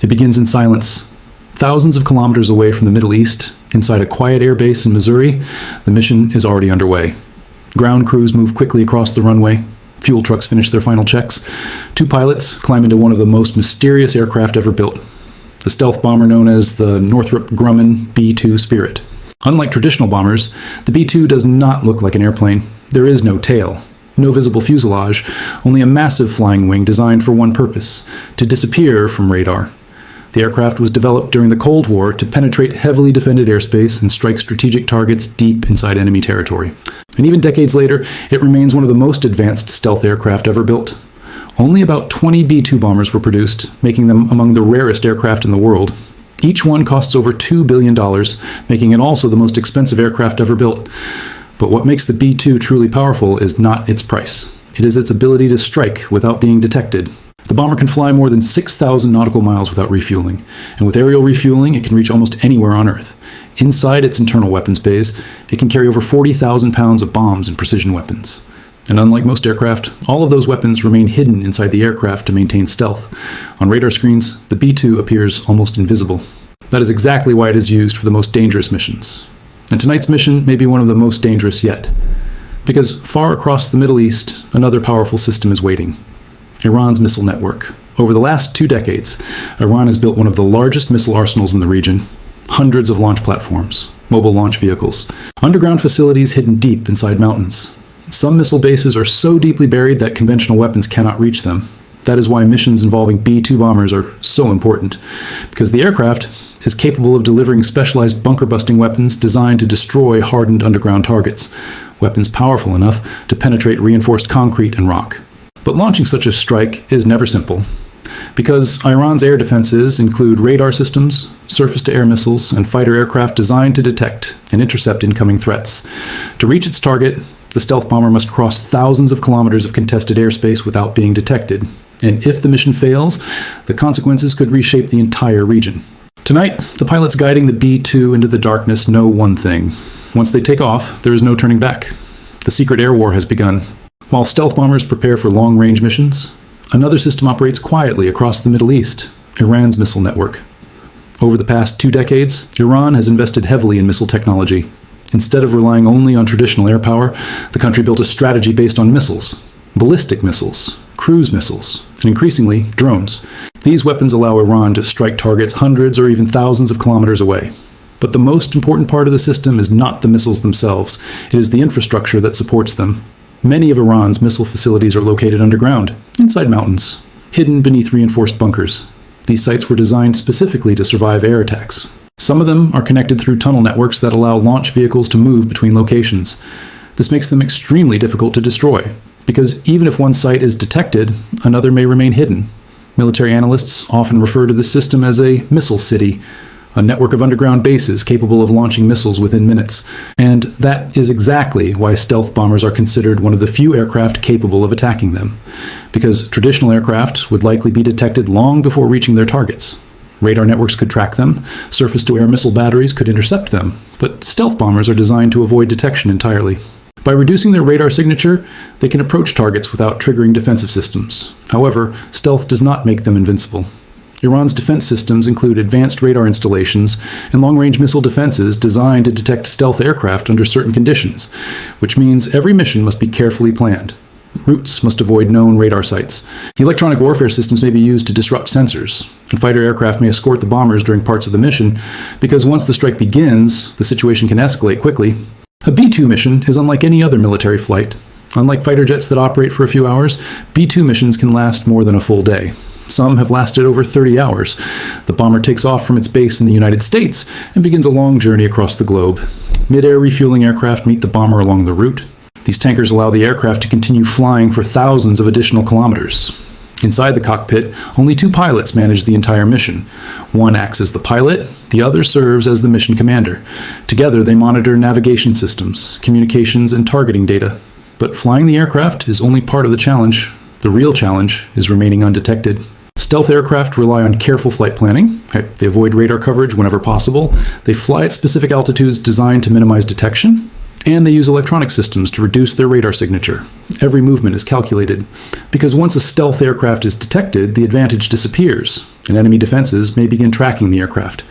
It begins in silence. Thousands of kilometers away from the Middle East, inside a quiet air base in Missouri, the mission is already underway. Ground crews move quickly across the runway. Fuel trucks finish their final checks. Two pilots climb into one of the most mysterious aircraft ever built, the stealth bomber known as the Northrop Grumman B-2 Spirit. Unlike traditional bombers, the B-2 does not look like an airplane. There is no tail, no visible fuselage, only a massive flying wing designed for one purpose: to disappear from radar. The aircraft was developed during the Cold War to penetrate heavily defended airspace and strike strategic targets deep inside enemy territory. And even decades later, it remains one of the most advanced stealth aircraft ever built. Only about 20 B-2 bombers were produced, making them among the rarest aircraft in the world. Each one costs over $2 billion, making it also the most expensive aircraft ever built. But what makes the B-2 truly powerful is not its price. It is its ability to strike without being detected. The bomber can fly more than 6,000 nautical miles without refueling, and with aerial refueling, it can reach almost anywhere on Earth. Inside its internal weapons bays, it can carry over 40,000 pounds of bombs and precision weapons. And unlike most aircraft, all of those weapons remain hidden inside the aircraft to maintain stealth. On radar screens, the B-2 appears almost invisible. That is exactly why it is used for the most dangerous missions. And tonight's mission may be one of the most dangerous yet, because far across the Middle East, another powerful system is waiting: Iran's missile network. Over the last 2 decades, Iran has built one of the largest missile arsenals in the region. Hundreds of launch platforms, mobile launch vehicles, underground facilities hidden deep inside mountains. Some missile bases are so deeply buried that conventional weapons cannot reach them. That is why missions involving B-2 bombers are so important, because the aircraft is capable of delivering specialized bunker-busting weapons designed to destroy hardened underground targets, weapons powerful enough to penetrate reinforced concrete and rock. But launching such a strike is never simple, because Iran's air defenses include radar systems, surface-to-air missiles, and fighter aircraft designed to detect and intercept incoming threats. To reach its target, the stealth bomber must cross thousands of kilometers of contested airspace without being detected. And if the mission fails, the consequences could reshape the entire region. Tonight, the pilots guiding the B-2 into the darkness know one thing: once they take off, there is no turning back. The secret air war has begun. While stealth bombers prepare for long-range missions, another system operates quietly across the Middle East: Iran's missile network. Over the past 2 decades, Iran has invested heavily in missile technology. Instead of relying only on traditional air power, the country built a strategy based on missiles: ballistic missiles, cruise missiles, and increasingly, drones. These weapons allow Iran to strike targets hundreds or even thousands of kilometers away. But the most important part of the system is not the missiles themselves. It is the infrastructure that supports them. Many of Iran's missile facilities are located underground, inside mountains, hidden beneath reinforced bunkers. These sites were designed specifically to survive air attacks. Some of them are connected through tunnel networks that allow launch vehicles to move between locations. This makes them extremely difficult to destroy, because even if one site is detected, another may remain hidden. Military analysts often refer to this system as a missile city, a network of underground bases capable of launching missiles within minutes. And that is exactly why stealth bombers are considered one of the few aircraft capable of attacking them, because traditional aircraft would likely be detected long before reaching their targets. Radar networks could track them, surface-to-air missile batteries could intercept them, but stealth bombers are designed to avoid detection entirely. By reducing their radar signature, they can approach targets without triggering defensive systems. However, stealth does not make them invincible. Iran's defense systems include advanced radar installations and long-range missile defenses designed to detect stealth aircraft under certain conditions, which means every mission must be carefully planned. Routes must avoid known radar sites. Electronic warfare systems may be used to disrupt sensors, and fighter aircraft may escort the bombers during parts of the mission, because once the strike begins, the situation can escalate quickly. A B-2 mission is unlike any other military flight. Unlike fighter jets that operate for a few hours, B-2 missions can last more than a full day. Some have lasted over 30 hours. The bomber takes off from its base in the United States and begins a long journey across the globe. Mid-air refueling aircraft meet the bomber along the route. These tankers allow the aircraft to continue flying for thousands of additional kilometers. Inside the cockpit, only 2 pilots manage the entire mission. One acts as the pilot, the other serves as the mission commander. Together, they monitor navigation systems, communications, and targeting data. But flying the aircraft is only part of the challenge. The real challenge is remaining undetected. Stealth aircraft rely on careful flight planning. They avoid radar coverage whenever possible. They fly at specific altitudes designed to minimize detection. And they use electronic systems to reduce their radar signature. Every movement is calculated, because once a stealth aircraft is detected, the advantage disappears, and enemy defenses may begin tracking the aircraft.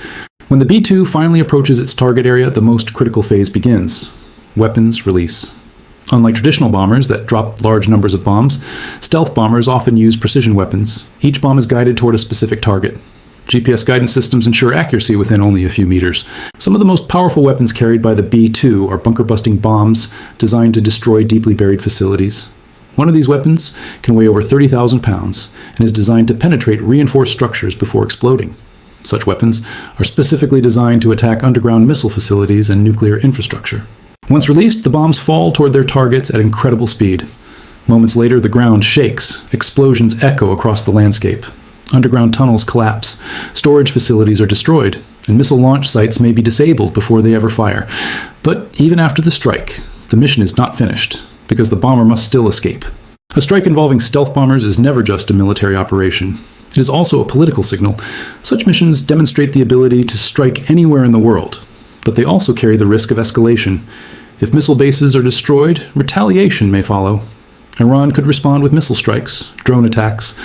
When the B-2 finally approaches its target area, the most critical phase begins: weapons release. Unlike traditional bombers that drop large numbers of bombs, stealth bombers often use precision weapons. Each bomb is guided toward a specific target. GPS guidance systems ensure accuracy within only a few meters. Some of the most powerful weapons carried by the B-2 are bunker-busting bombs designed to destroy deeply buried facilities. One of these weapons can weigh over 30,000 pounds and is designed to penetrate reinforced structures before exploding. Such weapons are specifically designed to attack underground missile facilities and nuclear infrastructure. Once released, the bombs fall toward their targets at incredible speed. Moments later, the ground shakes. Explosions echo across the landscape. Underground tunnels collapse, storage facilities are destroyed, and missile launch sites may be disabled before they ever fire. But even after the strike, the mission is not finished, because the bomber must still escape. A strike involving stealth bombers is never just a military operation. It is also a political signal. Such missions demonstrate the ability to strike anywhere in the world, but they also carry the risk of escalation. If missile bases are destroyed, retaliation may follow. Iran could respond with missile strikes, drone attacks,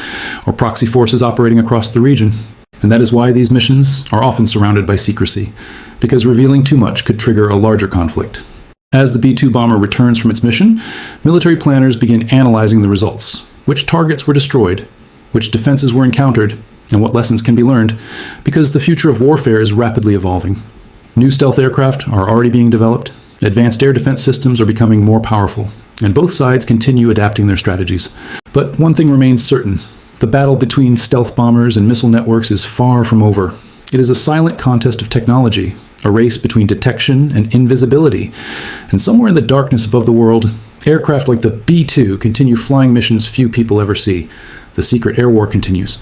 or proxy forces operating across the region. And that is why these missions are often surrounded by secrecy, because revealing too much could trigger a larger conflict. As the B-2 bomber returns from its mission, military planners begin analyzing the results. Which targets were destroyed, which defenses were encountered, and what lessons can be learned, because the future of warfare is rapidly evolving. New stealth aircraft are already being developed, advanced air defense systems are becoming more powerful, and both sides continue adapting their strategies. But one thing remains certain: the battle between stealth bombers and missile networks is far from over. It is a silent contest of technology, a race between detection and invisibility. And somewhere in the darkness above the world, aircraft like the B-2 continue flying missions few people ever see. The secret air war continues.